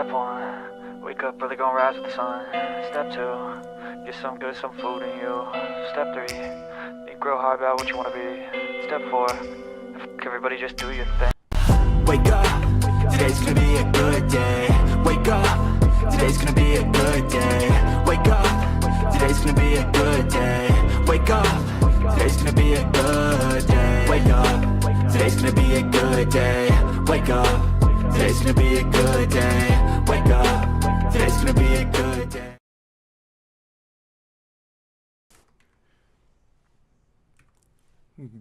Step one, wake up early, gonna rise with the sun. Step two, get some good, some food in you. Step three, think real hard about what you wanna be. Step four, everybody just do your thing. Wake up, today's gonna be a good day. Wake up, today's gonna be a good day. Wake up, today's gonna be a good day. Wake up, today's gonna be a good day. Wake up, today's gonna be a good day. Wake up, today's gonna be a good day. Wake up, today's gonna be a good day.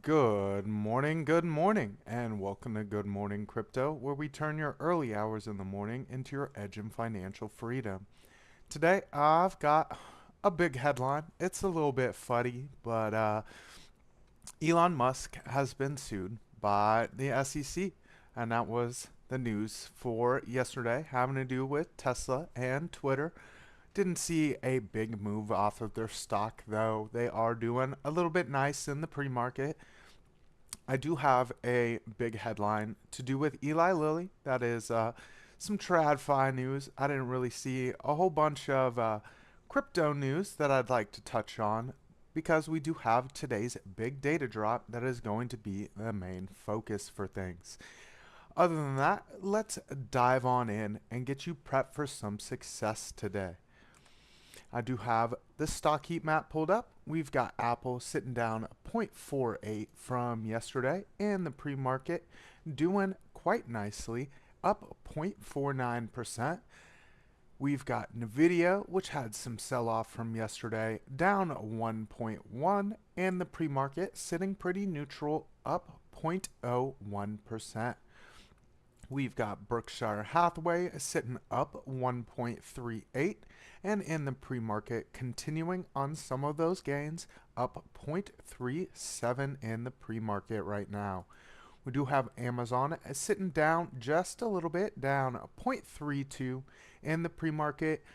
Good morning, and welcome to Good Morning Crypto, where we turn your early hours in the morning into your edge in financial freedom. Today, I've got a big headline. It's a little bit fuddy, but Elon Musk has been sued by the SEC, and that was the news for yesterday, having to do with Tesla and Twitter. Didn't see a big move off of their stock, though. They are doing a little bit nice in the pre-market. I do have a big headline to do with Eli Lilly. That is some TradFi news. I didn't really see a whole bunch of crypto news that I'd like to touch on because we do have today's big data drop that is going to be the main focus for things. Other than that, let's dive on in and get you prepped for some success today. I do have the stock heat map pulled up. We've got Apple sitting down 0.48 from yesterday, and the pre-market doing quite nicely, up 0.49%. We've got Nvidia, which had some sell-off from yesterday, down 1.1, and the pre-market sitting pretty neutral, up 0.01%. We've got Berkshire Hathaway sitting up 1.38, and in the pre-market continuing on some of those gains, up 0.37 in the pre-market right now. We do have Amazon sitting down just a little bit, down 0.32 in the pre-market,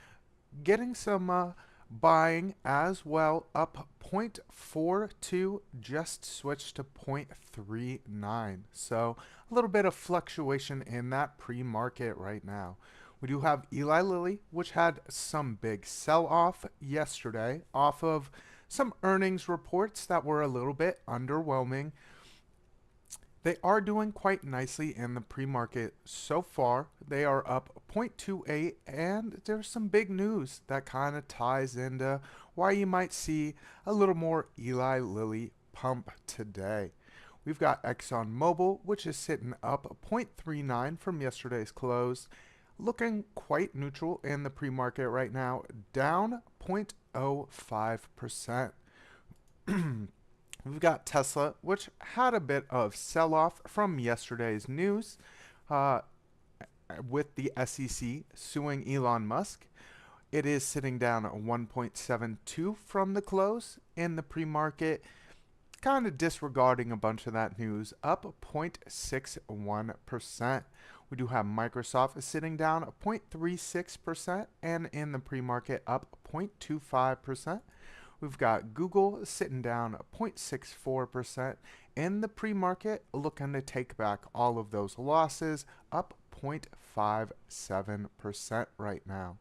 getting some buying as well, up 0.42, just switched to 0.39. So a little bit of fluctuation in that pre-market right now. We do have Eli Lilly, which had some big sell-off yesterday off of some earnings reports that were a little bit underwhelming. They are doing quite nicely in the pre-market so far. They are up 0.28, and there's some big news that kind of ties into why you might see a little more Eli Lilly pump today. We've got ExxonMobil, which is sitting up 0.39 from yesterday's close, looking quite neutral in the pre-market right now, down 0.05%. We've got Tesla, which had a bit of sell-off from yesterday's news with the SEC suing Elon Musk. It is sitting down at 1.72 from the close in the pre-market, kind of disregarding a bunch of that news, up 0.61%. We do have Microsoft sitting down at 0.36%, and in the pre-market up 0.25%. We've got Google sitting down at 0.64%. In the pre-market, looking to take back all of those losses, up 0.57% right now.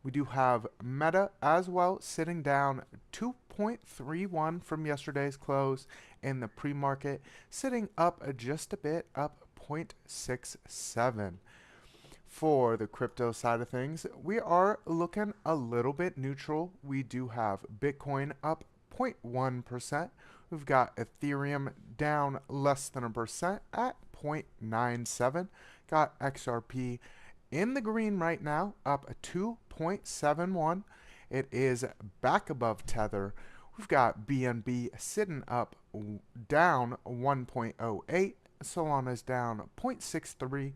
We do have Meta as well, sitting down 2.31 from yesterday's close. In the pre-market, sitting up just a bit, up 0.67. For the crypto side of things, we are looking a little bit neutral. We do have Bitcoin up 0.1%. We've got Ethereum down less than 1% at 0.97. Got XRP in the green right now, up 2.71. It is back above Tether. We've got BNB sitting up down 1.08. Solana's down 0.63.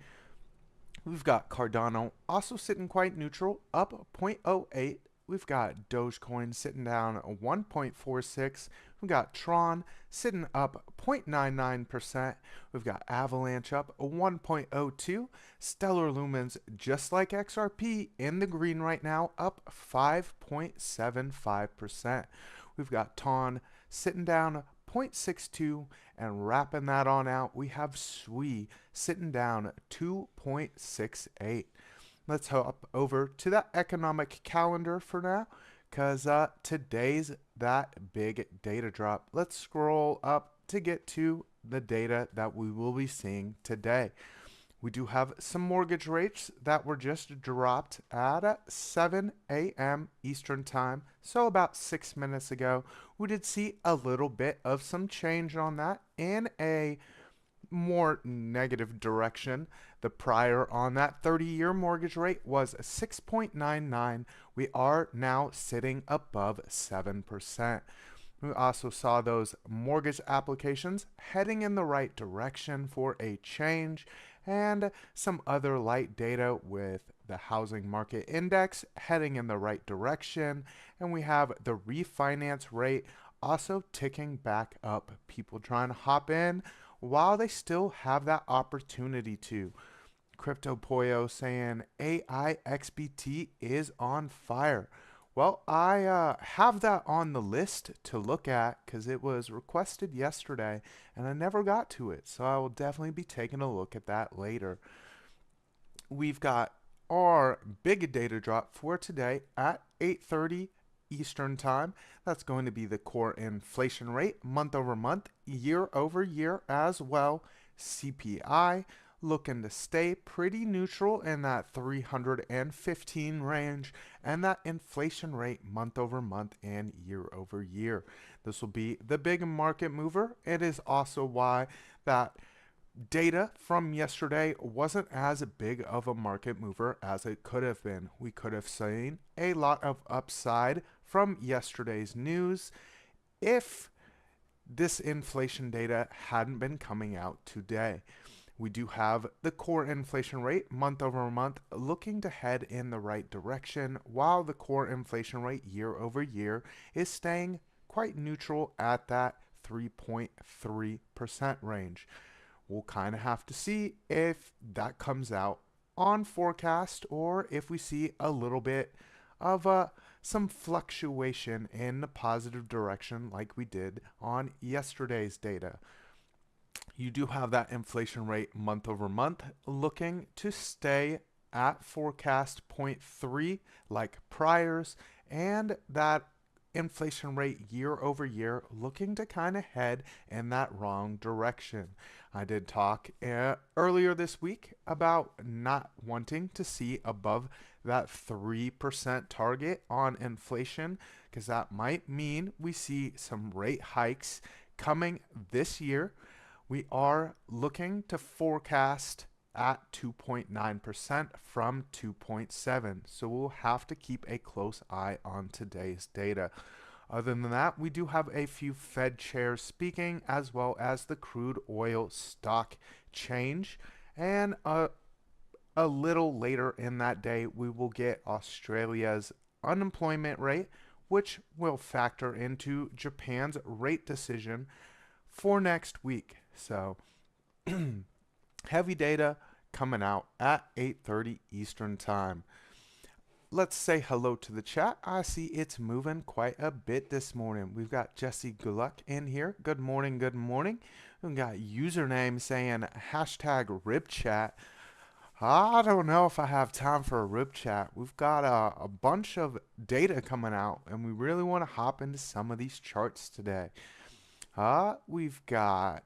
We've got Cardano also sitting quite neutral, up 0.08. We've got Dogecoin sitting down 1.46. We've got Tron sitting up 0.99%. We've got Avalanche up 1.02. Stellar Lumens, just like XRP, in the green right now, up 5.75%. We've got TON sitting down 0.62, and wrapping that on out, we have SWI sitting down 2.68. Let's hop over to that economic calendar for now, because today's that big data drop. Let's scroll up to get to the data that we will be seeing today. We do have some mortgage rates that were just dropped at 7 a.m. Eastern Time, so about 6 minutes ago. We did see a little bit of some change on that in a more negative direction. The prior on that 30-year mortgage rate was 6.99. We are now sitting above 7%. We also saw those mortgage applications heading in the right direction for a change, and some other light data with the housing market index heading in the right direction, and we have the refinance rate also ticking back up. People trying to hop in while they still have that opportunity to. Crypto Pollo saying AI XBT is on fire. Well, I have that on the list to look at because it was requested yesterday and I never got to it. So I will definitely be taking a look at that later. We've got our big data drop for today at 8:30 Eastern Time. That's going to be the core inflation rate month over month, year over year as well. CPI looking to stay pretty neutral in that 315 range, and that inflation rate month over month and year over year. This will be the big market mover. It is also why that data from yesterday wasn't as big of a market mover as it could have been. We could have seen a lot of upside from yesterday's news if this inflation data hadn't been coming out today. We do have the core inflation rate month over month looking to head in the right direction, while the core inflation rate year over year is staying quite neutral at that 3.3% range. We'll kind of have to see if that comes out on forecast or if we see a little bit of some fluctuation in the positive direction like we did on yesterday's data. You do have that inflation rate month over month looking to stay at forecast 0.3 like priors, and that inflation rate year over year looking to kind of head in that wrong direction. I did talk earlier this week about not wanting to see above that 3% target on inflation, because that might mean we see some rate hikes coming this year. We are looking to forecast at 2.9% from 2.7. So we'll have to keep a close eye on today's data. Other than that, we do have a few Fed chairs speaking, as well as the crude oil stock change. And a little later in that day, we will get Australia's unemployment rate, which will factor into Japan's rate decision for next week. So heavy data coming out at 8:30 Eastern Time. Let's say hello to the chat. I see it's moving quite a bit this morning. We've got Jesse Gluck in here. Good morning, good morning. We've got username saying hashtag rib chat. I don't know if I have time for a rib chat. We've got a bunch of data coming out, and we really want to hop into some of these charts today. We've got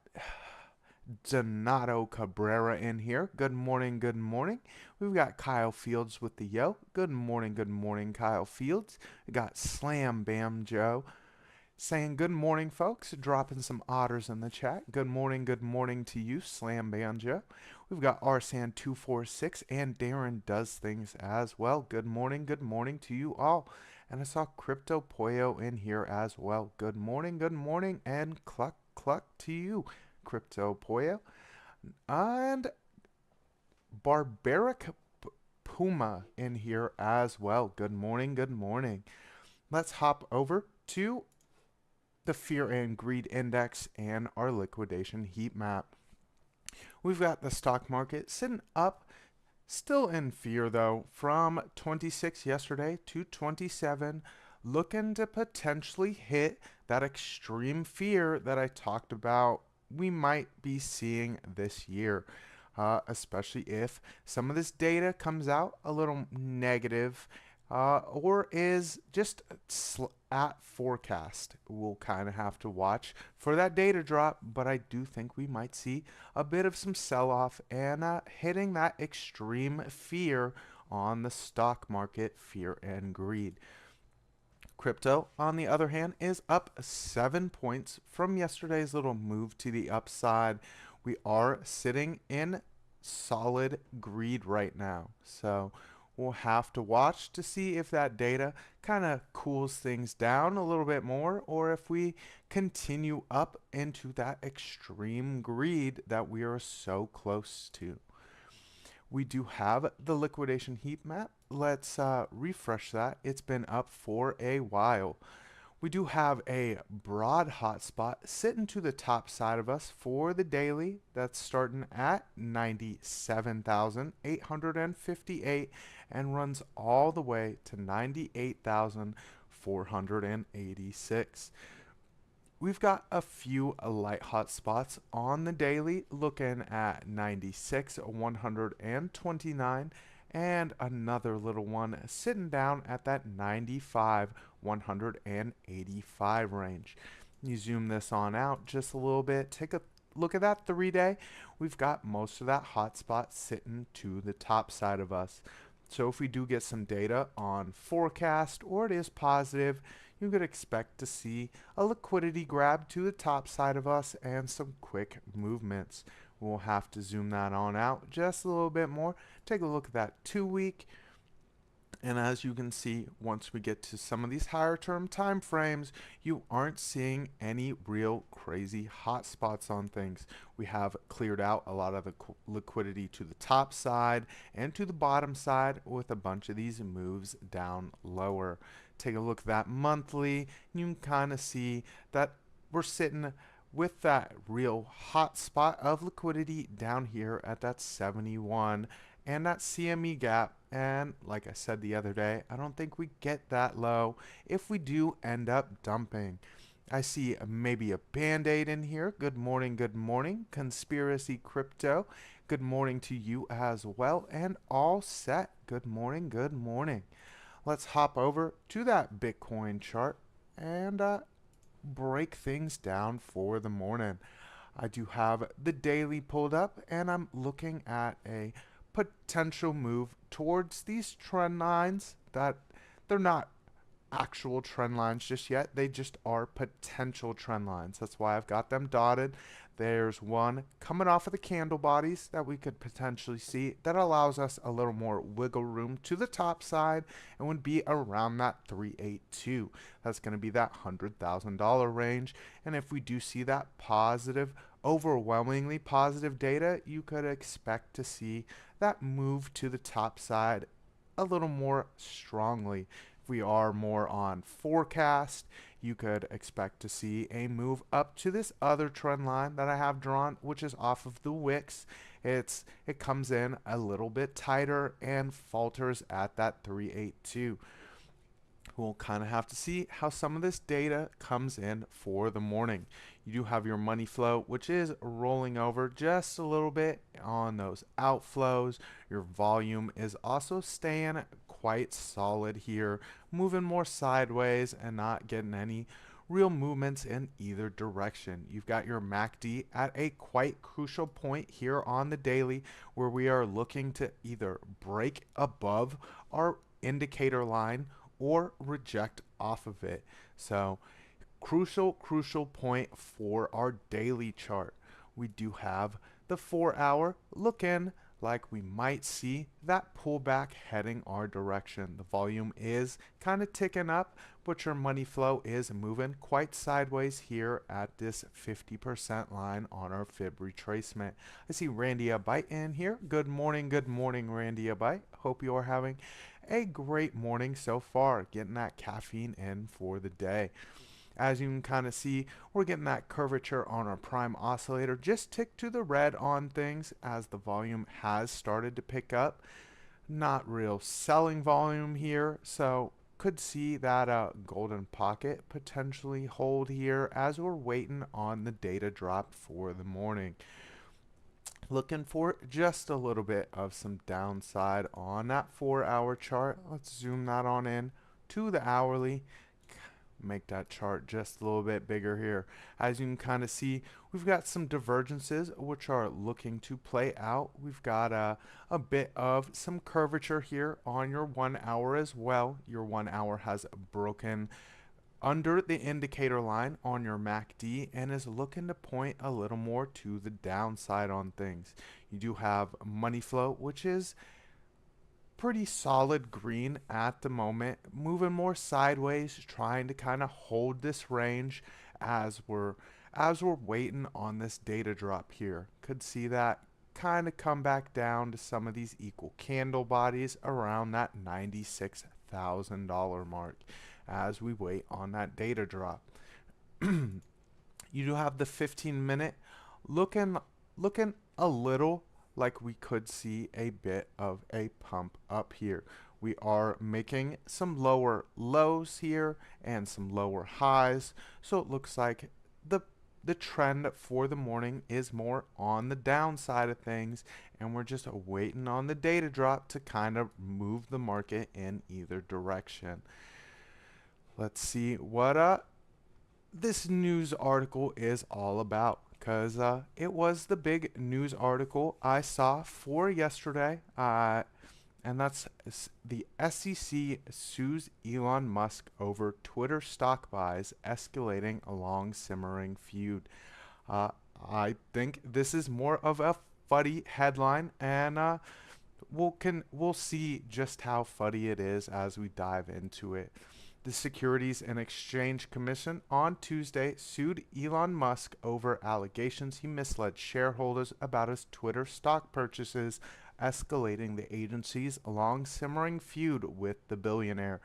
Donato Cabrera in here. Good morning, good morning. We've got Kyle Fields with the yo. Good morning, Kyle Fields. We got Slam Bam Joe saying good morning, folks. Dropping some otters in the chat. Good morning to you, Slam Bam Joe. We've got Arsan246 and Darren Does Things as well. Good morning to you all. And I saw Crypto Pollo in here as well. Good morning, and cluck to you, Crypto Pollo. And Barbaric Puma in here as well. Good morning. Let's hop over to the Fear and Greed Index and our liquidation heat map. We've got the stock market sitting up, still in fear though, from 26 yesterday to 27, looking to potentially hit that extreme fear that I talked about we might be seeing this year. especially if some of this data comes out a little negative or is just at forecast. We'll kind of have to watch for that data drop, but I do think we might see a bit of some sell off and hitting that extreme fear on the stock market, fear and greed. Crypto, on the other hand, is up 7 points from yesterday's little move to the upside. We are sitting in solid greed right now. So we'll have to watch to see if that data kind of cools things down a little bit more or if we continue up into that extreme greed that we are so close to. We do have the liquidation heat map. Let's refresh that. It's been up for a while. We do have a broad hotspot sitting to the top side of us for the daily. That's starting at 97,858 and runs all the way to 98,486. We've got a few light hot spots on the daily, looking at 96, 129, and another little one sitting down at that 95, 185 range. You zoom this on out just a little bit, take a look at that 3-day. We've got most of that hot spot sitting to the top side of us. So if we do get some data on forecast or it is positive, you could expect to see a liquidity grab to the top side of us and some quick movements. We'll have to zoom that on out just a little bit more. Take a look at that 2-week. And as you can see, once we get to some of these higher term time frames, you aren't seeing any real crazy hot spots on things. We have cleared out a lot of the liquidity to the top side and to the bottom side with a bunch of these moves down lower. Take a look at that monthly, and you can kind of see that we're sitting with that real hot spot of liquidity down here at that 71 and that CME gap. And like I said the other day, I don't think we get that low if we do end up dumping. I see maybe a band-aid in here. Good morning, Conspiracy Crypto. Good morning to you as well, and all set. Good morning. Let's hop over to that Bitcoin chart and break things down for the morning. I do have the daily pulled up, and I'm looking at a potential move towards these trend lines that they're not actual trend lines just yet. They just are potential trend lines. That's why I've got them dotted. There's one coming off of the candle bodies that we could potentially see that allows us a little more wiggle room to the top side and would be around that 382. That's going to be that $100,000 range. And if we do see that positive, overwhelmingly positive data, you could expect to see that move to the top side a little more strongly. If we are more on forecast, you could expect to see a move up to this other trend line that I have drawn, which is off of the wicks. It comes in a little bit tighter and falters at that 382. We'll kind of have to see how some of this data comes in for the morning. You do have your money flow, which is rolling over just a little bit on those outflows. Your volume is also staying quite solid here, moving more sideways and not getting any real movements in either direction. You've got your MACD at a quite crucial point here on the daily where we are looking to either break above our indicator line or reject off of it. So crucial point for our daily chart. We do have the 4-hour looking like we might see that pullback heading our direction. The volume is kind of ticking up, but your money flow is moving quite sideways here at this 50% line on our fib retracement. I see Randy Abite in here. Good morning, Randy Abite. Hope you are having a great morning so far, getting that caffeine in for the day. As you can kind of see, we're getting that curvature on our prime oscillator just tick to the red on things as the volume has started to pick up. Not real selling volume here, so could see that golden pocket potentially hold here as we're waiting on the data drop for the morning. looking for just a little bit of some downside on that 4-hour chart. Let's zoom that on in to the hourly. Make that chart just a little bit bigger here. As you can kind of see, we've got some divergences which are looking to play out. We've got a bit of some curvature here on your 1 hour as well. Your 1 hour has broken under the indicator line on your MACD and is looking to point a little more to the downside on things. You do have money flow, which is pretty solid green at the moment, moving more sideways, trying to kind of hold this range as we're waiting on this data drop here. Could see that kind of come back down to some of these equal candle bodies around that $96,000 mark as we wait on that data drop. You do have the 15-minute looking a little like we could see a bit of a pump up here. We are making some lower lows here and some lower highs, so it looks like the trend for the morning is more on the downside of things, and we're just waiting on the data drop to kind of move the market in either direction. Let's see what this news article is all about, because it was the big news article I saw for yesterday, and that's the SEC sues Elon Musk over Twitter stock buys, escalating a long simmering feud. I think this is more of a fuddy headline, and we'll see just how fuddy it is as we dive into it. The Securities and Exchange Commission on Tuesday sued Elon Musk over allegations he misled shareholders about his Twitter stock purchases, escalating the agency's long simmering feud with the billionaire.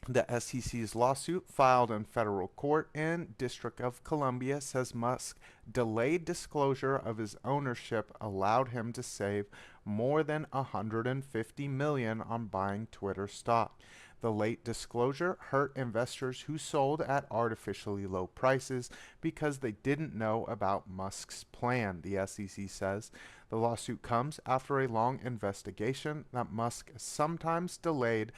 The SEC's lawsuit, filed in federal court in District of Columbia, says Musk delayed disclosure of his ownership allowed him to save more than $150 million on buying Twitter stock. The late disclosure hurt investors who sold at artificially low prices because they didn't know about Musk's plan, the SEC says. The lawsuit comes after a long investigation that Musk sometimes delayed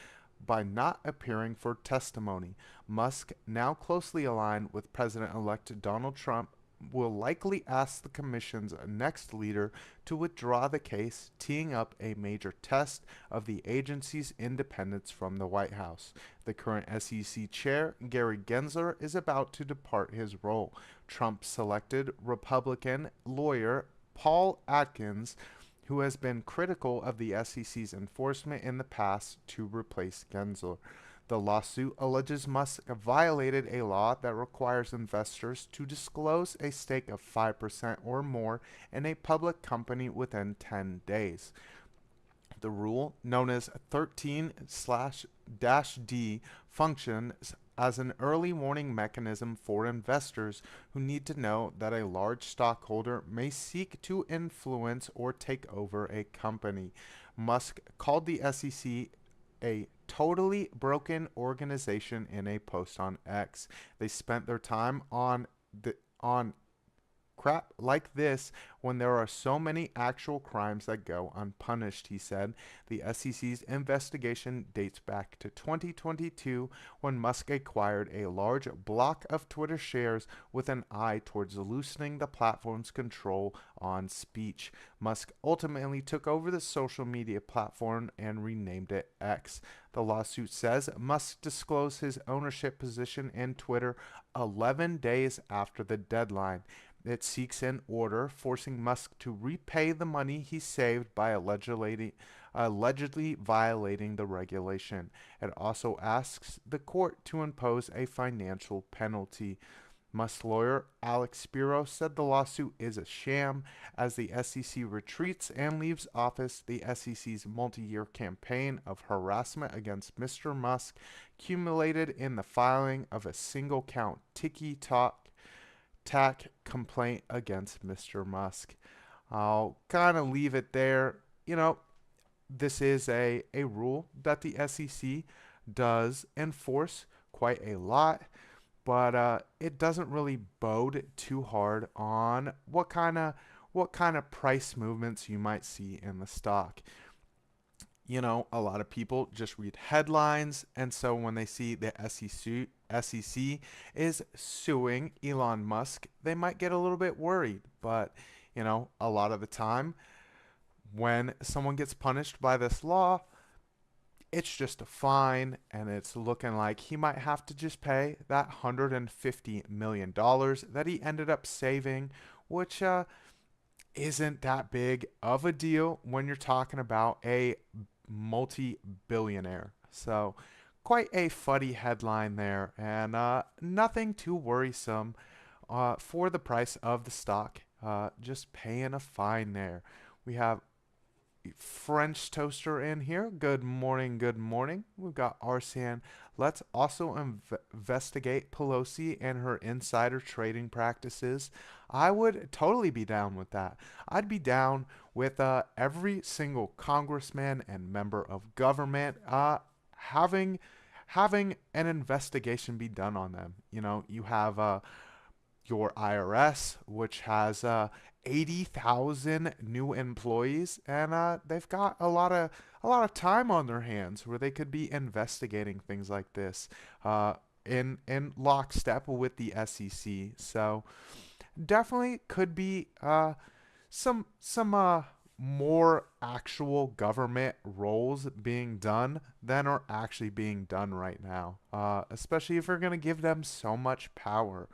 by not appearing for testimony. Musk, now closely aligned with President-elect Donald Trump, will likely ask the commission's next leader to withdraw the case, teeing up a major test of the agency's independence from the White House. The current SEC chair, Gary Gensler, is about to depart his role. Trump selected Republican lawyer Paul Atkins, who has been critical of the SEC's enforcement in the past, to replace Gensler. The lawsuit alleges Musk violated a law that requires investors to disclose a stake of 5% or more in a public company within 10 days. The rule, known as 13/D, functions as an early warning mechanism for investors who need to know that a large stockholder may seek to influence or take over a company. Musk called the SEC a totally broken organization in a post on X. They spent their time on crap like this when there are so many actual crimes that go unpunished, he said. The SEC's investigation dates back to 2022 when Musk acquired a large block of Twitter shares with an eye towards loosening the platform's control on speech. Musk ultimately took over the social media platform and renamed it X. The lawsuit says Musk disclosed his ownership position in Twitter 11 days after the deadline. It seeks an order forcing Musk to repay the money he saved by allegedly violating the regulation. It also asks the court to impose a financial penalty. Musk's lawyer, Alex Spiro, said the lawsuit is a sham. As the SEC retreats and leaves office, the SEC's multi-year campaign of harassment against Mr. Musk culminated in the filing of a single-count tack complaint against Mr. Musk. I'll kind of leave it there. This is a rule that the SEC does enforce quite a lot, but it doesn't really bode too hard on what kind of what kind of price movements you might see in the stock. A lot of people just read headlines, and so when they see the SEC is suing Elon Musk, they might get a little bit worried. But, a lot of the time, when someone gets punished by this law, it's just a fine, and it's looking like he might have to just pay that $150 million that he ended up saving, which isn't that big of a deal when you're talking about a multi-billionaire. So quite a funny headline there, and nothing too worrisome for the price of the stock. Just paying a fine there. We have French Toaster in here. Good morning, good morning. We've got Arsan. Let's also investigate Pelosi and her insider trading practices. I would totally be down with that. I'd be down with every single congressman and member of government having an investigation be done on them. You have your IRS, which has 80,000 new employees, and they've got a lot of time on their hands where they could be investigating things like this in lockstep with the SEC. So definitely could be some more actual government roles being done than are actually being done right now, especially if you're going to give them so much power.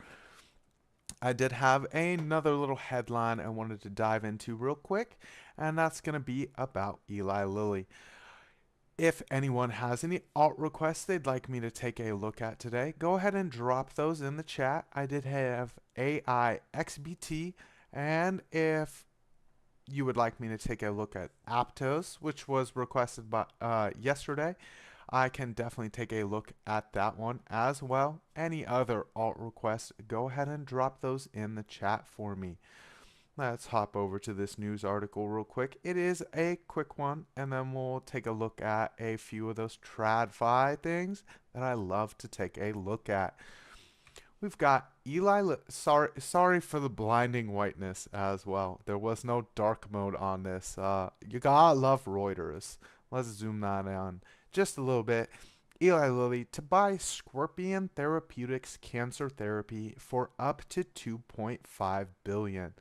I did have another little headline I wanted to dive into real quick, and that's going to be about Eli Lilly. If anyone has any alt requests they'd like me to take a look at today, go ahead and drop those in the chat. I did have AIXBT, and if you would like me to take a look at Aptos, which was requested by yesterday, I can definitely take a look at that one as well. Any other alt requests, go ahead and drop those in the chat for me. Let's hop over to this news article real quick. It is a quick one, and then we'll take a look at a few of those TradFi things that I love to take a look at. We've got sorry for the blinding whiteness as well. There was no dark mode on this. You gotta love Reuters. Let's zoom that on just a little bit. Eli Lilly to buy Scorpion Therapeutics cancer therapy for up to $2.5 billion.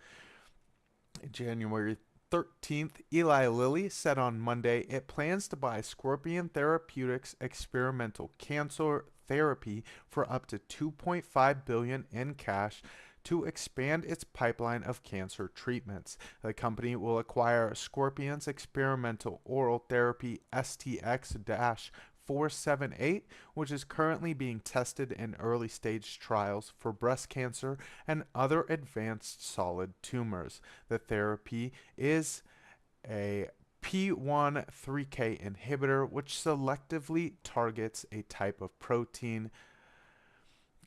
January 13th, Eli Lilly said on Monday it plans to buy Scorpion Therapeutics experimental cancer therapy for up to $2.5 billion in cash to expand its pipeline of cancer treatments. The company will acquire Scorpion's experimental oral therapy STX-478, which is currently being tested in early stage trials for breast cancer and other advanced solid tumors. The therapy is a P13K inhibitor, which selectively targets a type of protein.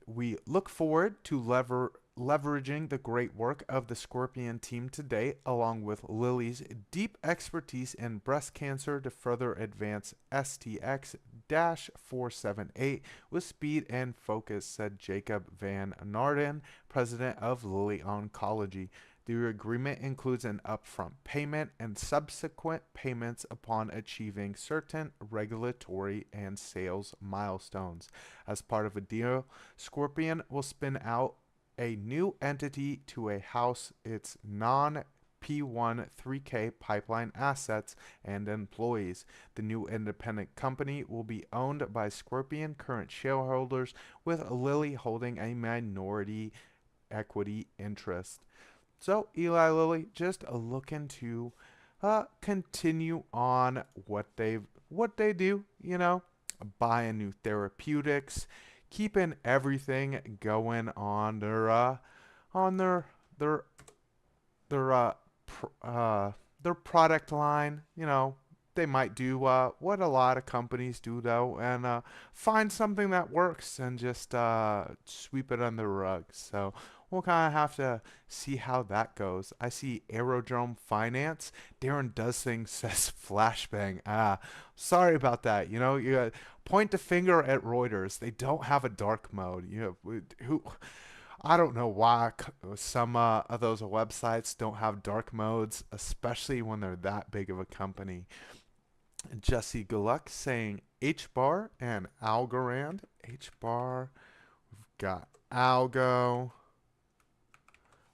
We look forward to leveraging the great work of the Scorpion team to date, along with Lilly's deep expertise in breast cancer to further advance STX-478 with speed and focus, said Jacob Van Naarden, president of Lilly Oncology. The agreement includes an upfront payment and subsequent payments upon achieving certain regulatory and sales milestones. As part of a deal, Scorpion will spin out a new entity to house its non-P13K pipeline assets and employees. The new independent company will be owned by Scorpion current shareholders, with Lilly holding a minority equity interest. So Eli Lilly just looking to continue on what they do, buying new therapeutics, keeping everything going on their product line. They might do what a lot of companies do though, and find something that works and just sweep it under the rug. So we'll kind of have to see how that goes. I see Aerodrome Finance. Darren Does Things says flashbang. Sorry about that. You point the finger at Reuters. They don't have a dark mode. I don't know why some of those websites don't have dark modes, especially when they're that big of a company. Jesse Gluck saying H bar and Algorand. H bar, got Algo.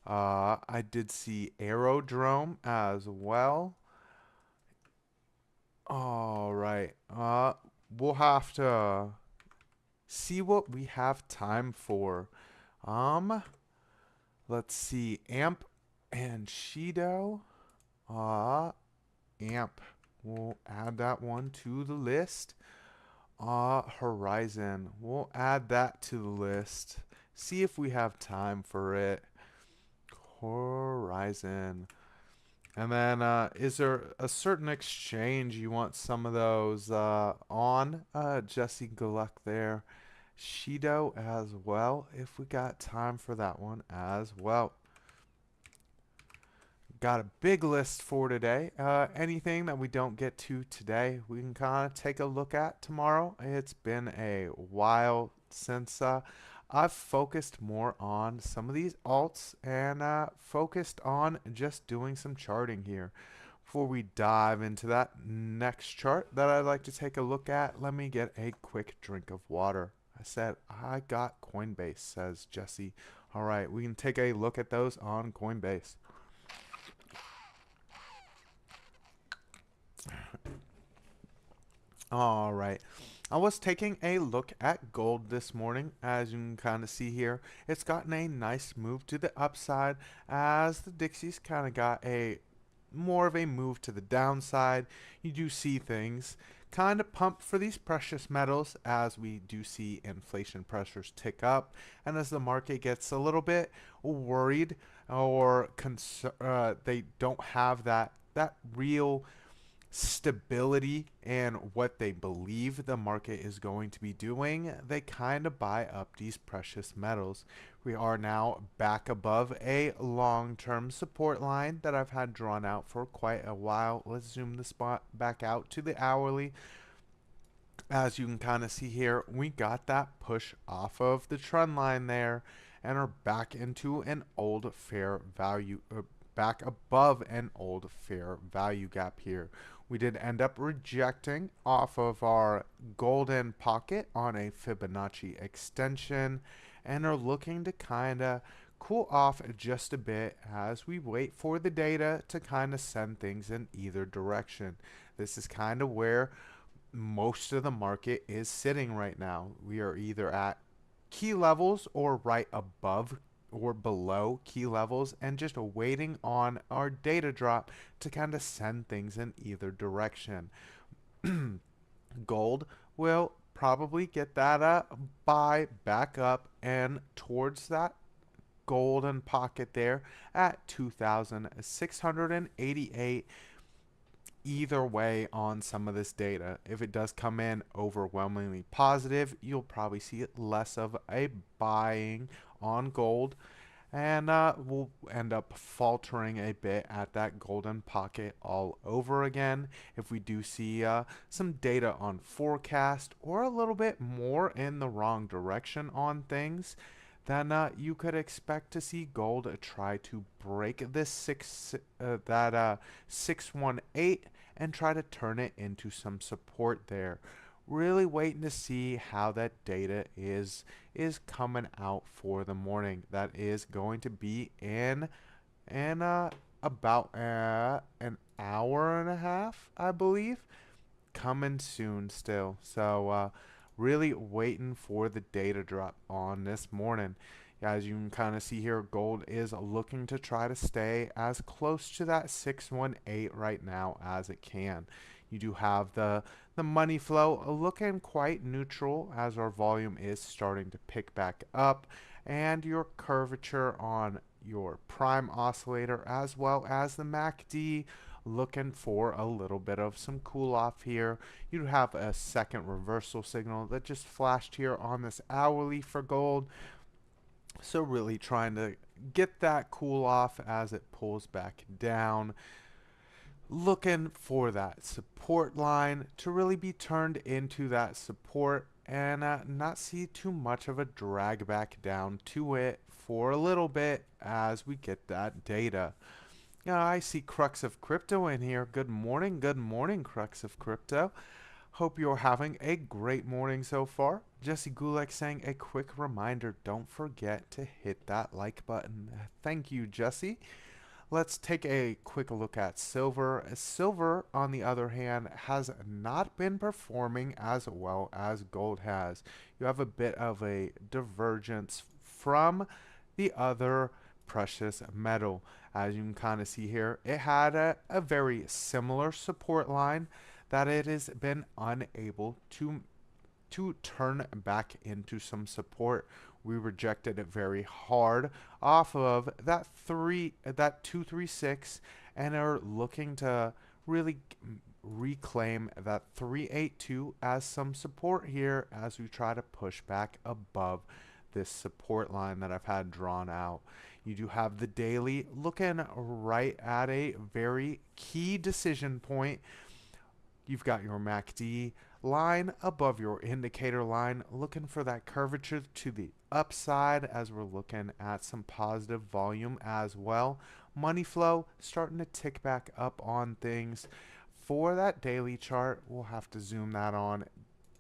I did see Aerodrome as well. All right. We'll have to see what we have time for. Um, let's see. Amp and Shido. Amp. We'll add that one to the list. Horizon. We'll add that to the list. See if we have time for it. Horizon. And then, is there a certain exchange you want some of those on? Jesse Gluck there. Shido as well, if we got time for that one as well. Got a big list for today. Anything that we don't get to today, we can kind of take a look at tomorrow. It's been a while since I've focused more on some of these alts and focused on just doing some charting here. Before we dive into that next chart that I'd like to take a look at, let me get a quick drink of water. I said I got Coinbase, says Jesse. All right, we can take a look at those on Coinbase. All right. I was taking a look at gold this morning. As you can kind of see here, it's gotten a nice move to the upside as the Dixies kind of got a more of a move to the downside. You do see things kind of pump for these precious metals as we do see inflation pressures tick up, and as the market gets a little bit worried or they don't have that real stability in what they believe the market is going to be doing, they kind of buy up these precious metals. We are now back above a long-term support line that I've had drawn out for quite a while. Let's zoom the spot back out to the hourly. As you can kind of see here, we got that push off of the trend line there and are back into an old fair value, back above an old fair value gap here. We did end up rejecting off of our golden pocket on a Fibonacci extension and are looking to kind of cool off just a bit as we wait for the data to kind of send things in either direction. This is kind of where most of the market is sitting right now. We are either at key levels or right above or below key levels and just waiting on our data drop to kind of send things in either direction. Gold will probably get that buy back up and towards that golden pocket there at 2,688 either way on some of this data. If it does come in overwhelmingly positive, you'll probably see less of a buying on gold, and we'll end up faltering a bit at that golden pocket all over again. If we do see some data on forecast or a little bit more in the wrong direction on things, then you could expect to see gold try to break this 618 and try to turn it into some support there. Really waiting to see how that data is coming out for the morning. That is going to be in about an hour and a half, I believe. Coming soon still. So really waiting for the data drop on this morning. As you can kind of see here, gold is looking to try to stay as close to that 618 right now as it can. You do have the money flow looking quite neutral as our volume is starting to pick back up, and your curvature on your prime oscillator as well as the MACD looking for a little bit of some cool off here. You have a second reversal signal that just flashed here on this hourly for gold. So really trying to get that cool off as it pulls back down. Looking for that support line to really be turned into that support and not see too much of a drag back down to it for a little bit as we get that data. Yeah, I see Crux of Crypto in here. Good morning, Crux of Crypto. Hope you're having a great morning so far. Jesse Gulek saying a quick reminder, don't forget to hit that like button. Thank you, Jesse. Let's take a quick look at silver. Silver, on the other hand, has not been performing as well as gold has. You have a bit of a divergence from the other precious metal. As you can kind of see here, it had a very similar support line that it has been unable to turn back into some support. We rejected it very hard off of that 236 and are looking to really reclaim that 382 as some support here as we try to push back above this support line that I've had drawn out. You do have the daily looking right at a very key decision point. You've got your MACD line above your indicator line, looking for that curvature to the upside as we're looking at some positive volume as well. Money flow starting to tick back up on things. For that daily chart, we'll have to zoom that on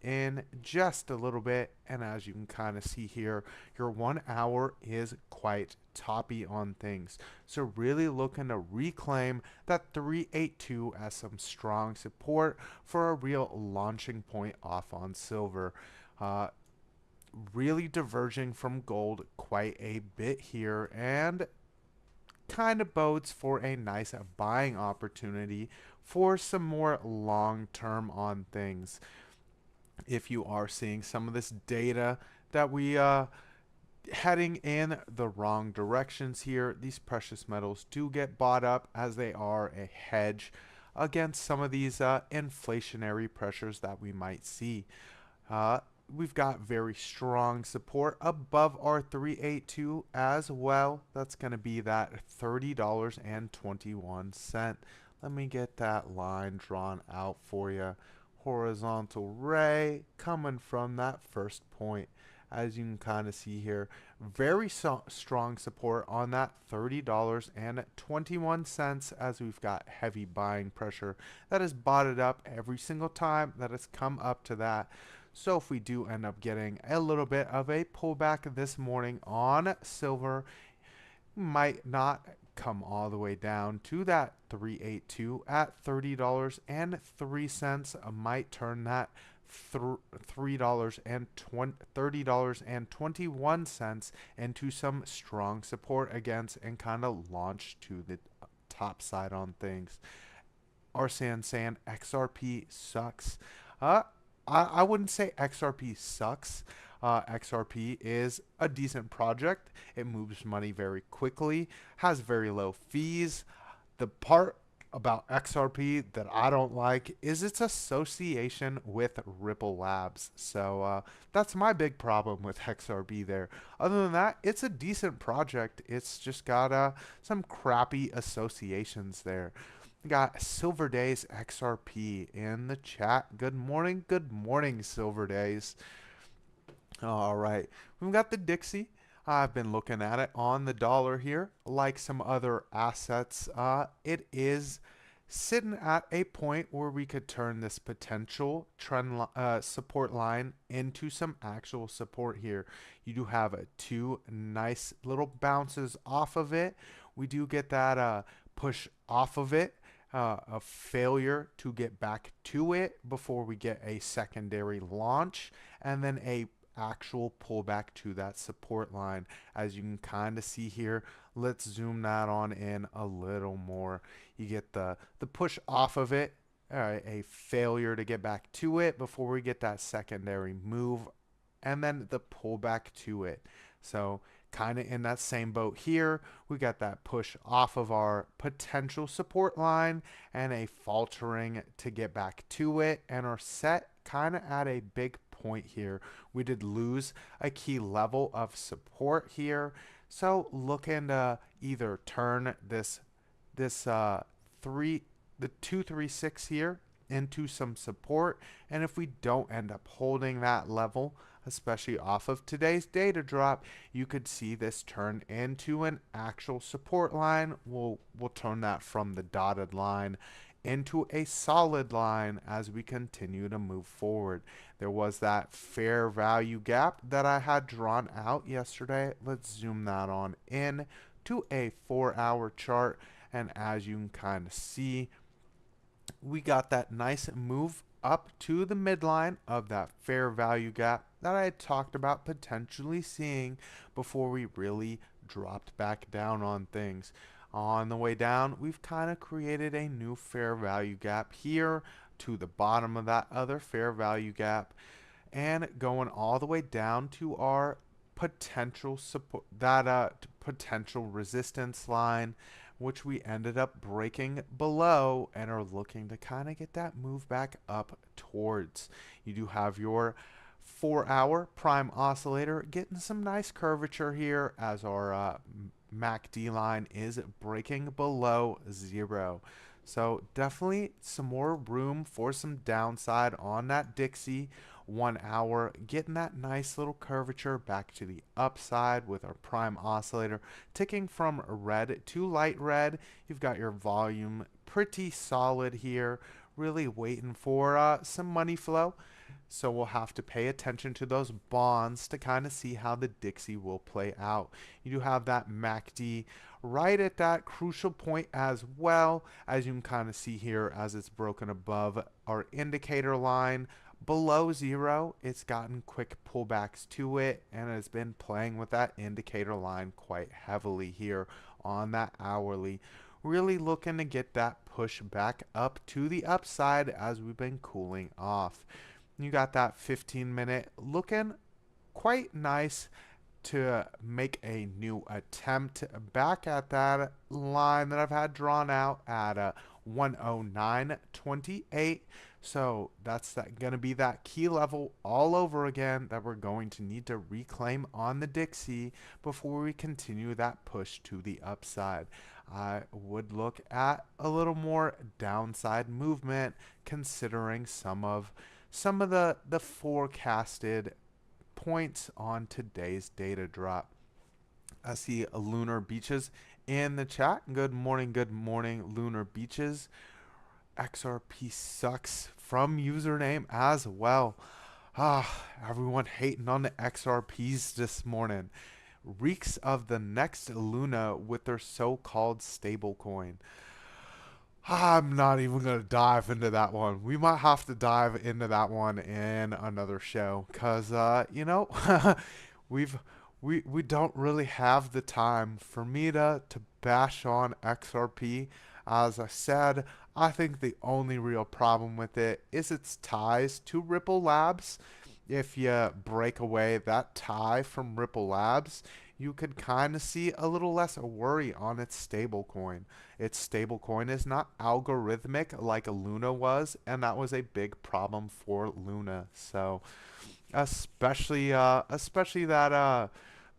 in just a little bit, and as you can kind of see here, your 1 hour is quite toppy on things, so really looking to reclaim that 382 as some strong support for a real launching point off on silver. Really diverging from gold quite a bit here, and kind of bodes for a nice buying opportunity for some more long term on things. If you are seeing some of this data that we heading in the wrong directions here, these precious metals do get bought up as they are a hedge against some of these inflationary pressures that we might see. We've got very strong support above our 382 as well. That's going to be that $30.21. Let me get that line drawn out for you. Horizontal ray coming from that first point. As you can kind of see here, very strong support on that $30.21 as we've got heavy buying pressure that has bought it up every single time that has come up to that. So if we do end up getting a little bit of a pullback this morning on silver, might not come all the way down to that 382 at $30.03. Might turn that $30.21 into some strong support against and kind of launch to the top side on things. Arsan saying XRP sucks. I wouldn't say XRP sucks. XRP is a decent project. It moves money very quickly, has very low fees. The part about XRP that I don't like is its association with Ripple Labs. So that's my big problem with XRP there. Other than that, it's a decent project. It's just got some crappy associations there. We got Silver Days XRP in the chat. Good morning, Silver Days. All right, we've got the Dixie. I've been looking at it on the dollar here. Like some other assets, it is sitting at a point where we could turn this potential trend support line into some actual support here. You do have two nice little bounces off of it. We do get that push off of it. A failure to get back to it before we get a secondary launch, and then a actual pullback to that support line. As you can kind of see here, let's zoom that on in a little more. You get the push off of it, a failure to get back to it before we get that secondary move, and then the pullback to it. So kind of in that same boat here, we got that push off of our potential support line and a faltering to get back to it, and are set kind of at a big point here. We did lose a key level of support here, so looking to either turn the 236 here into some support, and if we don't end up holding that level, especially off of today's data drop, you could see this turn into an actual support line. We'll turn that from the dotted line into a solid line as we continue to move forward. There was that fair value gap that I had drawn out yesterday. Let's zoom that on in to a 4-hour chart, and as you can kind of see, we got that nice move up to the midline of that fair value gap that I had talked about potentially seeing before we really dropped back down on things. On the way down, we've kind of created a new fair value gap here to the bottom of that other fair value gap, and going all the way down to our potential support, that potential resistance line, which we ended up breaking below and are looking to kind of get that move back up towards. You do have your 4-hour prime oscillator getting some nice curvature here as our MACD line is breaking below 0. So definitely some more room for some downside on that Dixie 1 hour, getting that nice little curvature back to the upside with our prime oscillator ticking from red to light red. You've got your volume pretty solid here, really waiting for some money flow. So we'll have to pay attention to those bonds to kind of see how the Dixie will play out. You do have that MACD right at that crucial point as well, as you can kind of see here as it's broken above our indicator line. Below 0, it's gotten quick pullbacks to it and has been playing with that indicator line quite heavily here on that hourly. Really looking to get that push back up to the upside as we've been cooling off. You got that 15-minute looking quite nice to make a new attempt back at that line that I've had drawn out at 109.28. So that's going to be that key level all over again that we're going to need to reclaim on the Dixie before we continue that push to the upside. I would look at a little more downside movement considering some of the forecasted points on today's data drop. I see Lunar Beaches in the chat. Good morning, Lunar Beaches. XRP sucks from username as well. Everyone hating on the XRPs this morning. Reeks of the next Luna with their so-called stablecoin. I'm not even going to dive into that one. We might have to dive into that one in another show because, we don't really have the time for me to bash on XRP. As I said, I think the only real problem with it is its ties to Ripple Labs. If you break away that tie from Ripple Labs, you could kind of see a little less worry on its stablecoin. Its stablecoin is not algorithmic like Luna was, and that was a big problem for Luna. So, especially that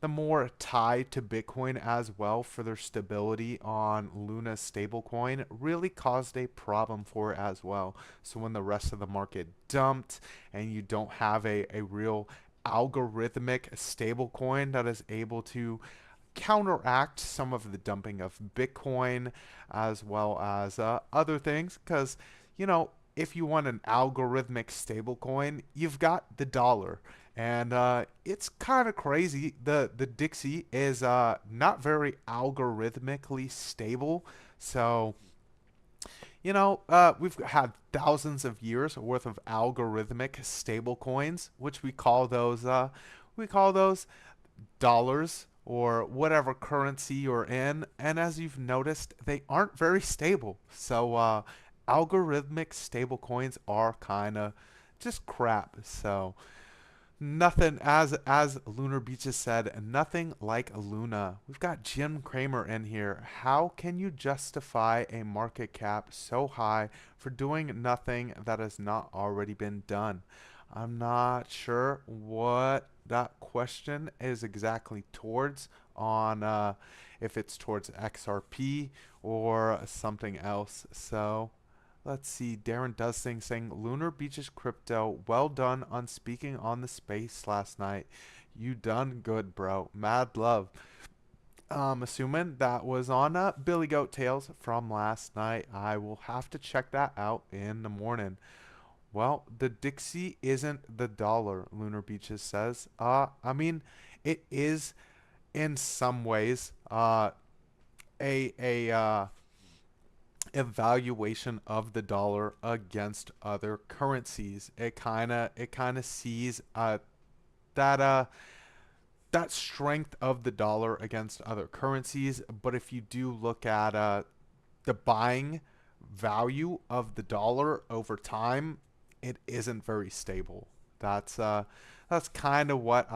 the more tied to Bitcoin as well for their stability on Luna's stablecoin really caused a problem for it as well. So when the rest of the market dumped and you don't have a real algorithmic stablecoin that is able to counteract some of the dumping of Bitcoin as well as other things, because if you want an algorithmic stablecoin, you've got the dollar. And it's kind of crazy. The Dixie is not very algorithmically stable. So, we've had thousands of years worth of algorithmic stable coins, which we call those dollars or whatever currency you're in. And as you've noticed, they aren't very stable. So algorithmic stable coins are kind of just crap. So nothing, as Lunar Beaches said, nothing like Luna. We've got Jim Cramer in here. How can you justify a market cap so high for doing nothing that has not already been done? I'm not sure what that question is exactly towards on if it's towards XRP or something else. So Let's see. Darren does things saying Lunar Beaches Crypto. Well done on speaking on the space last night. You done good, bro. Mad love. Assuming that was on Billy Goat Tales from last night. I will have to check that out in the morning. The Dixie isn't the dollar, Lunar Beaches says. I mean, it is in some ways a evaluation of the dollar against other currencies. It kind of sees that that strength of the dollar against other currencies. But if you do look at the buying value of the dollar over time, it isn't very stable. That's kind of what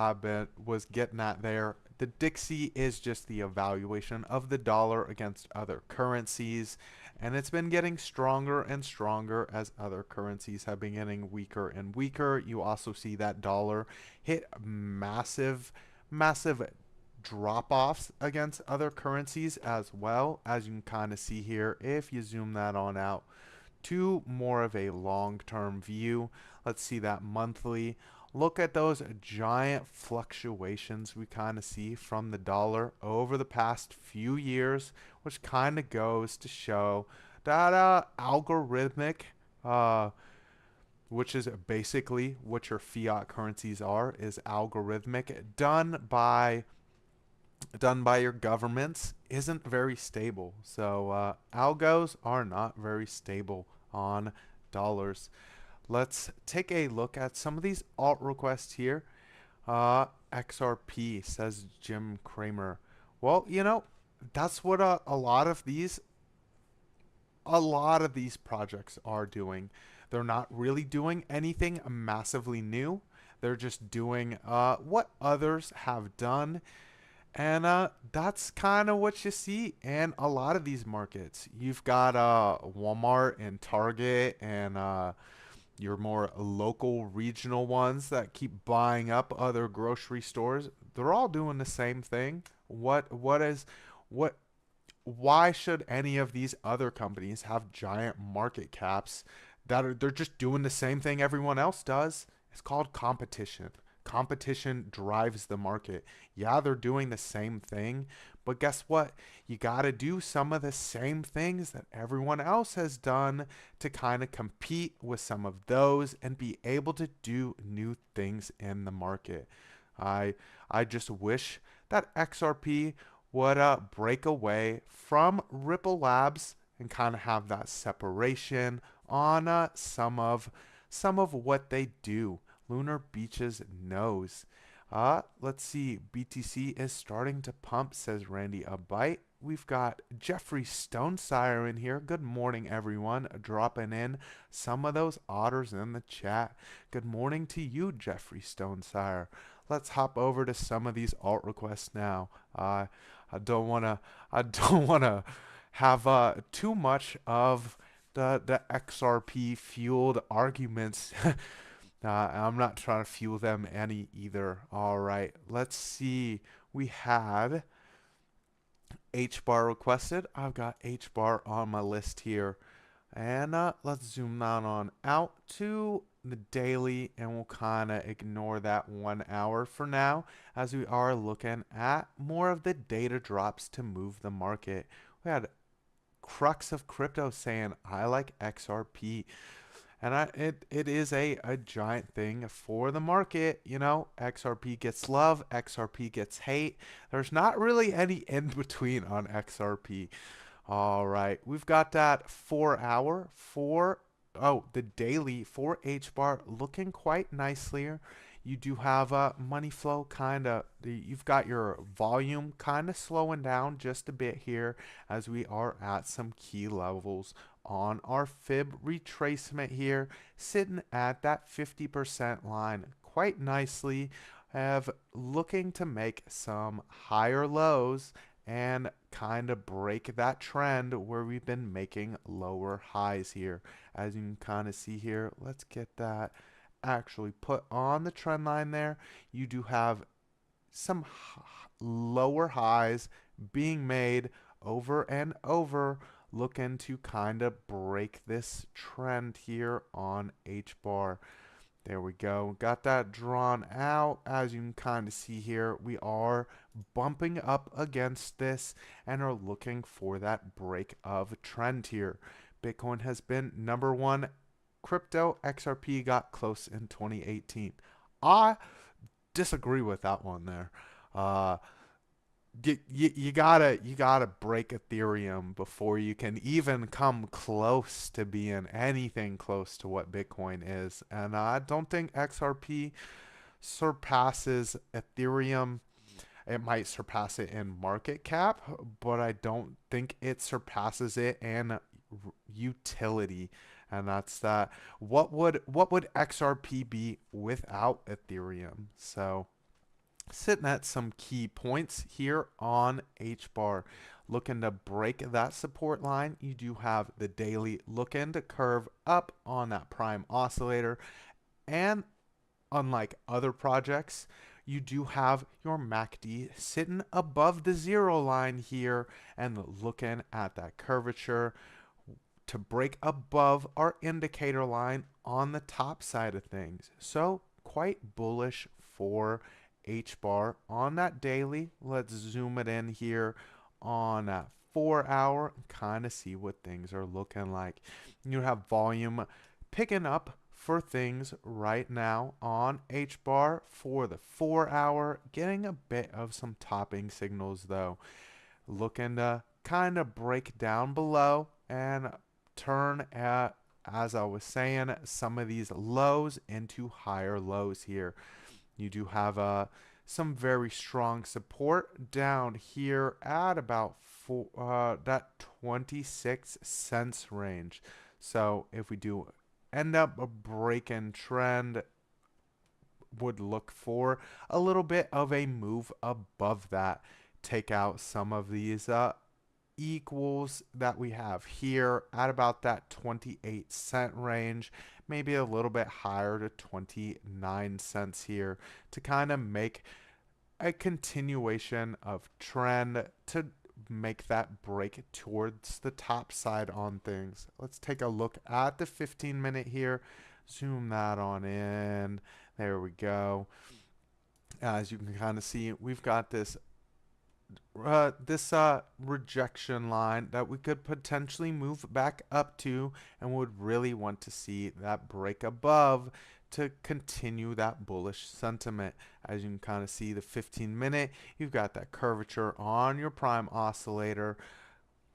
was getting at there. The Dixie is just the evaluation of the dollar against other currencies, and it's been getting stronger and stronger as other currencies have been getting weaker and weaker. You also see that dollar hit massive drop offs against other currencies, as well as you can kind of see here if you zoom that on out to more of a long-term view. Let's see that monthly. Look at those giant fluctuations we kind of see from the dollar over the past few years, which kind of goes to show that algorithmic, which is basically what your fiat currencies are, is algorithmic, done by your governments, isn't very stable. So algos are not very stable on dollars. Let's take a look at some of these alt requests here. XRP, says Jim Cramer. Well, that's what a lot of these projects are doing. They're not really doing anything massively new. They're just doing what others have done. And that's kind of what you see in a lot of these markets. You've got Walmart and Target and your more local regional ones that keep buying up other grocery stores. They're all doing the same thing. What why should any of these other companies have giant market caps they're just doing the same thing everyone else does? It's called competition. Competition drives the market. Yeah, they're doing the same thing, but guess what? You got to do some of the same things that everyone else has done to kind of compete with some of those and be able to do new things in the market. I just wish that XRP would break away from Ripple Labs and kind of have that separation on some of what they do. Lunar Beaches knows. Let's see. BTC is starting to pump, says Randy a bite. We've got Jeffrey Stonesire in here. Good morning, everyone. Dropping in some of those otters in the chat. Good morning to you, Jeffrey Stonesire. Let's hop over to some of these alt requests now. I don't wanna have too much of the XRP fueled arguments. I'm not trying to fuel them any either. All right, let's see. We had H bar requested. I've got H bar on my list here. And let's zoom that on out to the daily, and we'll kind of ignore that 1 hour for now, as we are looking at more of the data drops to move the market. We had Crux of Crypto saying, I like XRP. And it is a giant thing for the market. XRP gets love, XRP gets hate. There's not really any in between on XRP. All right, we've got that 4 hour the daily for H bar looking quite nicely. You do have a money flow you've got your volume kind of slowing down just a bit here, as we are at some key levels on our fib retracement here, sitting at that 50% line quite nicely, have looking to make some higher lows and kind of break that trend where we've been making lower highs here. As you can kind of see here, let's get that actually put on the trend line there. You do have some lower highs being made over and over, looking to kind of break this trend here on H bar. There we go. Got that drawn out. As you can kind of see here, we are bumping up against this and are looking for that break of trend here. Bitcoin has been number one crypto. XRP got close in 2018. I disagree with that one there. Uh, you gotta break Ethereum before you can even come close to being anything close to what Bitcoin is, and I don't think XRP surpasses Ethereum. It might surpass it in market cap, but I don't think it surpasses it in utility. And that's that. What would XRP be without Ethereum? So sitting at some key points here on H bar. Looking to break that support line, you do have the daily looking to curve up on that prime oscillator. And unlike other projects, you do have your MACD sitting above the zero line here and looking at that curvature to break above our indicator line on the top side of things. So quite bullish for H bar on that daily. Let's zoom it in here on that 4 hour and kind of see what things are looking like. You have volume picking up for things right now on H bar for the 4 hour, getting a bit of some topping signals though. Looking to kind of break down below and turn at, as I was saying, some of these lows into higher lows here. You do have some very strong support down here at about that 26 cents range. So if we do end up a break-in trend, would look for a little bit of a move above that. Take out some of these equals that we have here at about that 28-cent range, maybe a little bit higher to 29 cents here to kind of make a continuation of trend to make that break towards the top side on things. Let's take a look at the 15-minute here. Zoom that on in. There we go. As you can kind of see, we've got this rejection line that we could potentially move back up to and would really want to see that break above to continue that bullish sentiment. As you can kind of see the 15-minute, you've got that curvature on your prime oscillator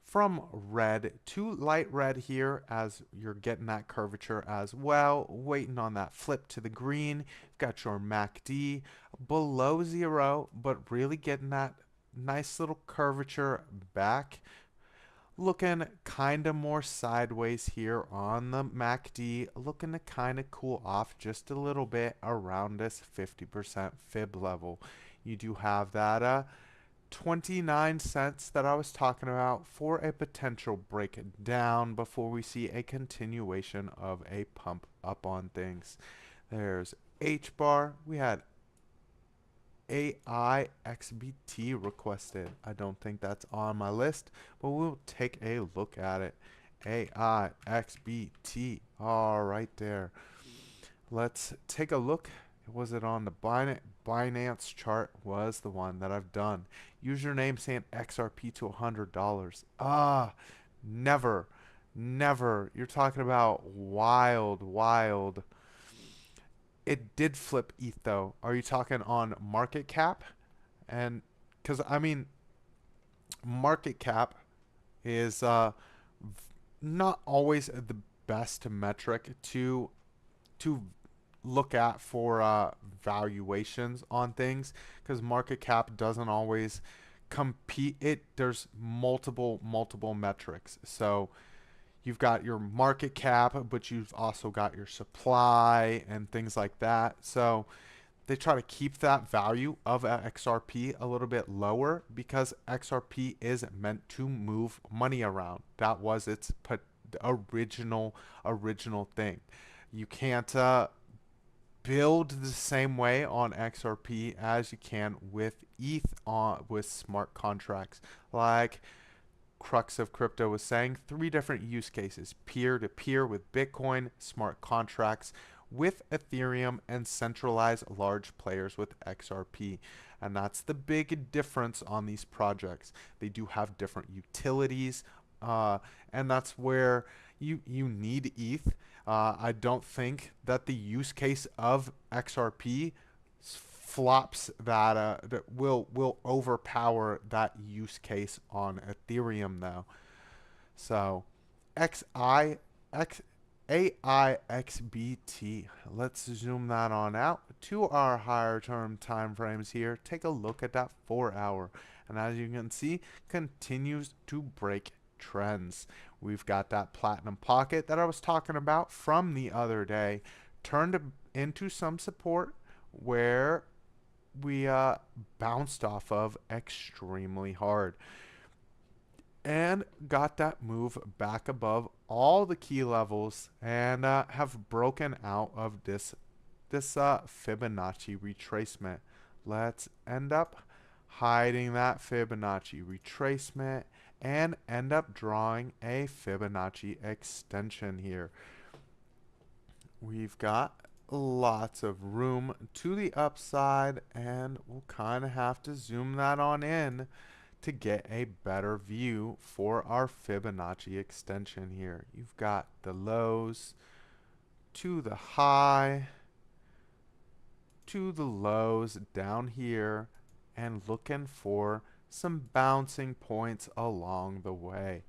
from red to light red here as you're getting that curvature as well, waiting on that flip to the green. You've got your MACD below zero, but really getting that nice little curvature back, looking kind of more sideways here on the MACD, looking to kind of cool off just a little bit around this 50% fib level. You do have that 29 cents that I was talking about for a potential break down before we see a continuation of a pump up on things. There's H bar. We had AIXBT requested. I don't think that's on my list, but we'll take a look at it. AIXBT. All right there. Let's take a look. Was it on the Binance chart? Was the one that I've done. Username saying XRP to $100. Never. Never. You're talking about wild. It did flip ETH though. Are you talking on market cap? And because I mean, market cap is not always the best metric to look at for valuations on things, because market cap doesn't always compete. There's multiple metrics. So you've got your market cap, but you've also got your supply and things like that. So they try to keep that value of XRP a little bit lower because XRP is meant to move money around. That was its original thing. You can't build the same way on XRP as you can with ETH with smart contracts. Like crux of crypto was saying, 3 different use cases: peer-to-peer with Bitcoin, smart contracts with Ethereum, and centralized large players with XRP. And that's the big difference on these projects. They do have different utilities, and that's where you need ETH. I don't think that the use case of XRP flops that will overpower that use case on Ethereum though. So XI X AIXBT. Let's zoom that on out to our higher term time frames here. Take a look at that 4 hour. And as you can see, continues to break trends. We've got that platinum pocket that I was talking about from the other day turned into some support where we bounced off of extremely hard and got that move back above all the key levels and have broken out of this Fibonacci retracement. Let's end up hiding that Fibonacci retracement and end up drawing a Fibonacci extension here. We've got lots of room to the upside, and we'll kind of have to zoom that on in to get a better view for our Fibonacci extension here. You've got the lows to the high to the lows down here, and looking for some bouncing points along the way.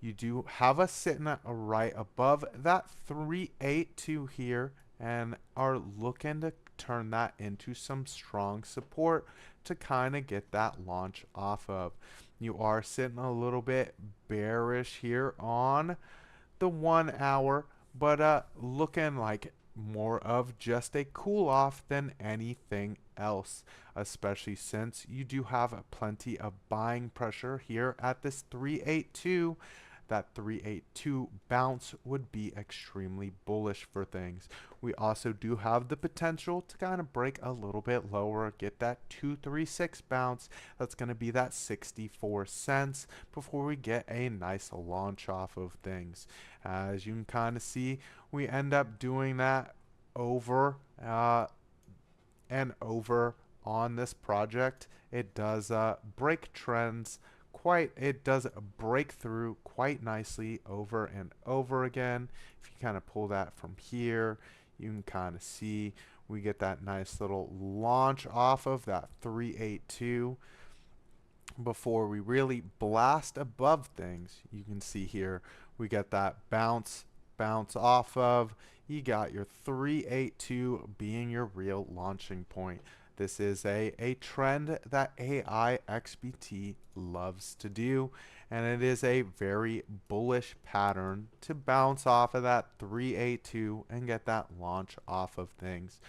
You do have us sitting at right above that 382 here and are looking to turn that into some strong support to kind of get that launch off of. You are sitting a little bit bearish here on the 1 hour, but looking like more of just a cool off than anything else, especially since you do have plenty of buying pressure here at this 382. That 382 bounce would be extremely bullish for things. We also do have the potential to kind of break a little bit lower, get that 236 bounce. That's going to be that 64 cents before we get a nice launch off of things. As you can kind of see, we end up doing that over and over on this project. It does break trends. It does break through quite nicely over and over again. If you kind of pull that from here, you can kind of see we get that nice little launch off of that 382 before we really blast above things. You can see here we get that bounce off of. You got your 382 being your real launching point. This is a trend that AIXBT loves to do, and it is a very bullish pattern to bounce off of that 382 and get that launch off of things.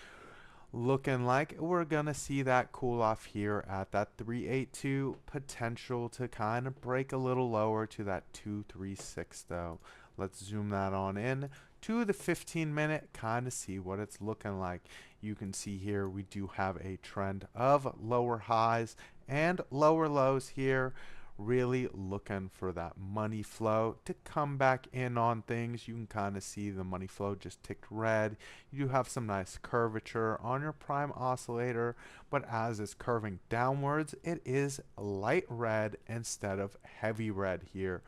Looking like we're going to see that cool off here at that 382, potential to kind of break a little lower to that 236 though. Let's zoom that on in to the 15-minute, kind of see what it's looking like. You can see here we do have a trend of lower highs and lower lows here. Really looking for that money flow to come back in on things. You can kind of see the money flow just ticked red. You do have some nice curvature on your prime oscillator, but as it's curving downwards, it is light red instead of heavy red here.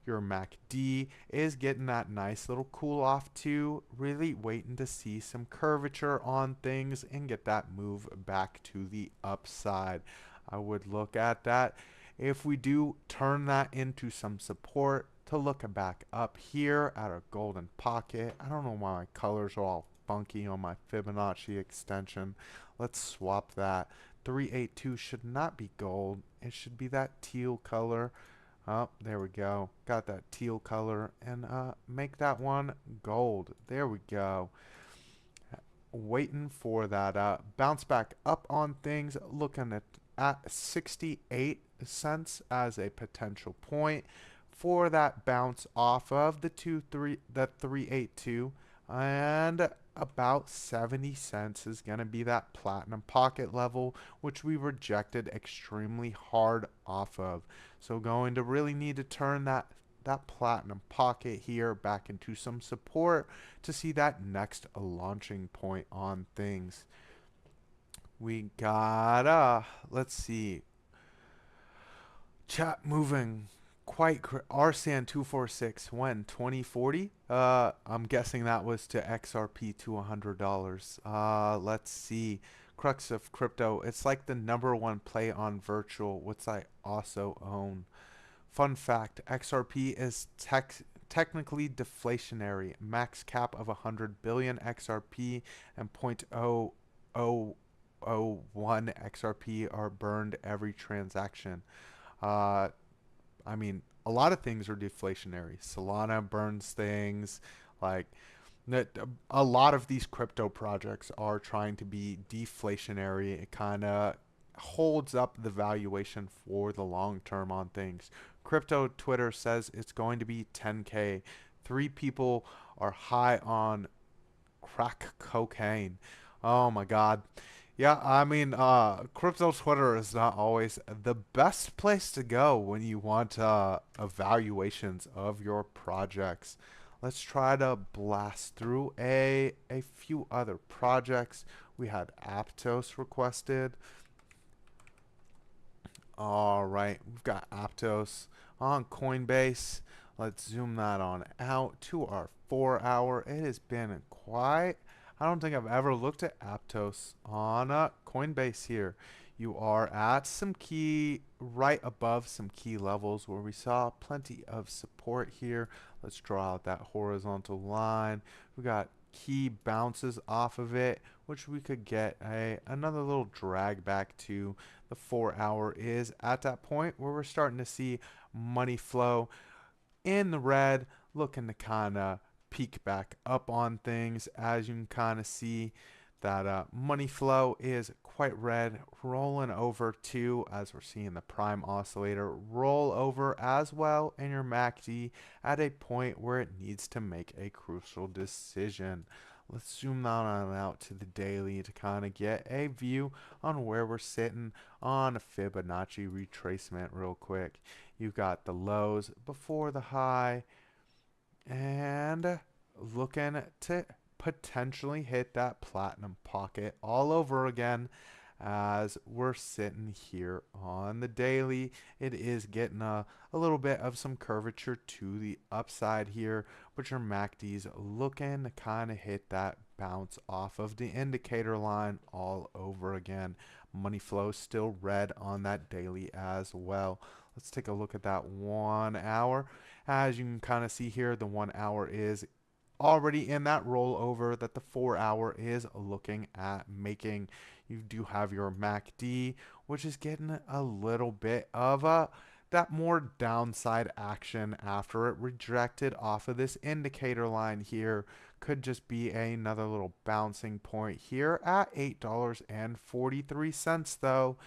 Your MACD is getting that nice little cool off too, really waiting to see some curvature on things and get that move back to the upside. I would look at that if we do turn that into some support to look back up here at our golden pocket. I don't know why my colors are all funky on my Fibonacci extension. Let's swap that. 382 should not be gold. It should be that teal color. Oh, there we go. Got that teal color, and make that one gold. There we go. Waiting for that bounce back up on things. Looking at 68 cents as a potential point for that bounce off of the 382. And about 70 cents is going to be that platinum pocket level, which we rejected extremely hard off of. So going to really need to turn that platinum pocket here back into some support to see that next launching point on things. We got let's see, chat moving quite RSAN 246 when 2040. I'm guessing that was to XRP to $100. Let's see, crux of crypto, it's like the number one play on virtual, which I also own. Fun fact, XRP is technically deflationary. Max cap of 100 billion XRP and 0.0001 XRP are burned every transaction. Uh, I mean, a lot of things are deflationary. Solana burns things. Like, a lot of these crypto projects are trying to be deflationary. It kind of holds up the valuation for the long term on things. Crypto Twitter says it's going to be 10K. 3 people are high on crack cocaine. Oh my God. Yeah, I mean, crypto Twitter is not always the best place to go when you want evaluations of your projects. Let's try to blast through a few other projects. We had Aptos requested. All right, we've got Aptos on Coinbase. Let's zoom that on out to our 4-hour. It has been quite. I don't think I've ever looked at Aptos on Coinbase here. You are at some key, right above some key levels where we saw plenty of support here. Let's draw out that horizontal line. We got key bounces off of it, which we could get another little drag back to the 4-hour is at that point where we're starting to see money flow in the red, looking to kind of peek back up on things. As you can kind of see, that money flow is quite red, rolling over too, as we're seeing the prime oscillator roll over as well, and your MACD at a point where it needs to make a crucial decision. Let's zoom that on out to the daily to kind of get a view on where we're sitting on a Fibonacci retracement real quick. You've got the lows before the high, and looking to potentially hit that platinum pocket all over again as we're sitting here on the daily. It is getting a little bit of some curvature to the upside here, but your MACD's looking to kind of hit that bounce off of the indicator line all over again. Money flow still red on that daily as well. Let's take a look at that 1 hour. As you can kind of see here, the 1 hour is already in that rollover that the 4 hour is looking at making. You do have your MACD, which is getting a little bit of that more downside action after it rejected off of this indicator line here. Could just be another little bouncing point here at $8.43 though,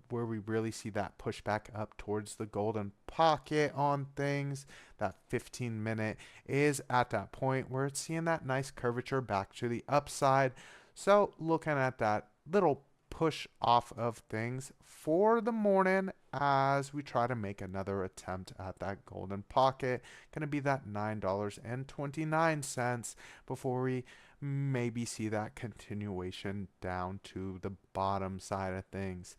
where we really see that pushback up towards the golden pocket on things. That 15-minute is at that point where it's seeing that nice curvature back to the upside. So looking at that little push off of things for the morning as we try to make another attempt at that golden pocket. Going to be that $9.29 before we maybe see that continuation down to the bottom side of things.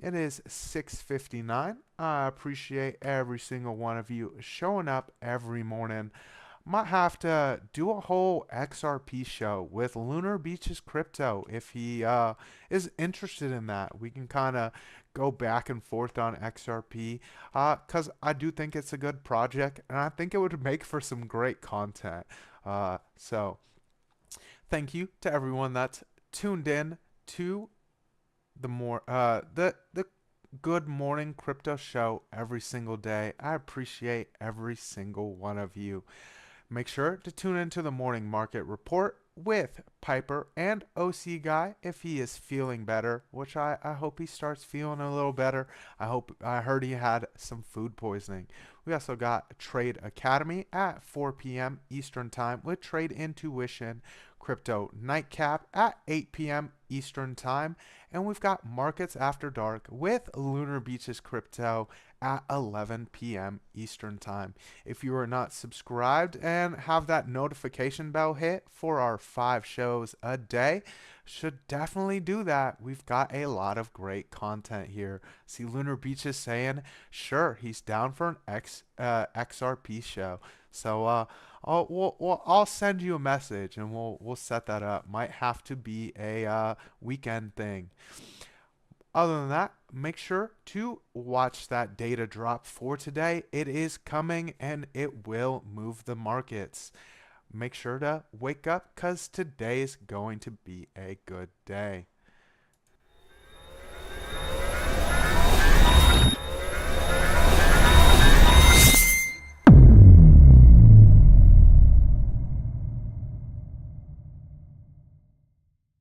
It is 6:59. I appreciate every single one of you showing up every morning. Might have to do a whole XRP show with Lunar Beaches Crypto if he is interested in that. We can kind of go back and forth on XRP because I do think it's a good project and I think it would make for some great content. So thank you to everyone that's tuned in to the Good Morning Crypto show every single day. I appreciate every single one of you. Make sure to tune into the morning market report with Piper and OC Guy if he is feeling better, which I hope he starts feeling a little better. I heard he had some food poisoning. We also got Trade Academy at 4 p.m. Eastern Time with Trade Intuition, Crypto Nightcap at 8 p.m. Eastern Time, and we've got Markets After Dark with Lunar Beaches Crypto at 11 p.m. Eastern Time. If you are not subscribed and have that notification bell hit for our 5 shows a day, should definitely do that. We've got a lot of great content here. See Lunar Beaches saying, sure, he's down for an XRP show. So I'll send you a message and we'll set that up. Might have to be a weekend thing. Other than that, make sure to watch that data drop for today. It is coming and it will move the markets. Make sure to wake up because today is going to be a good day.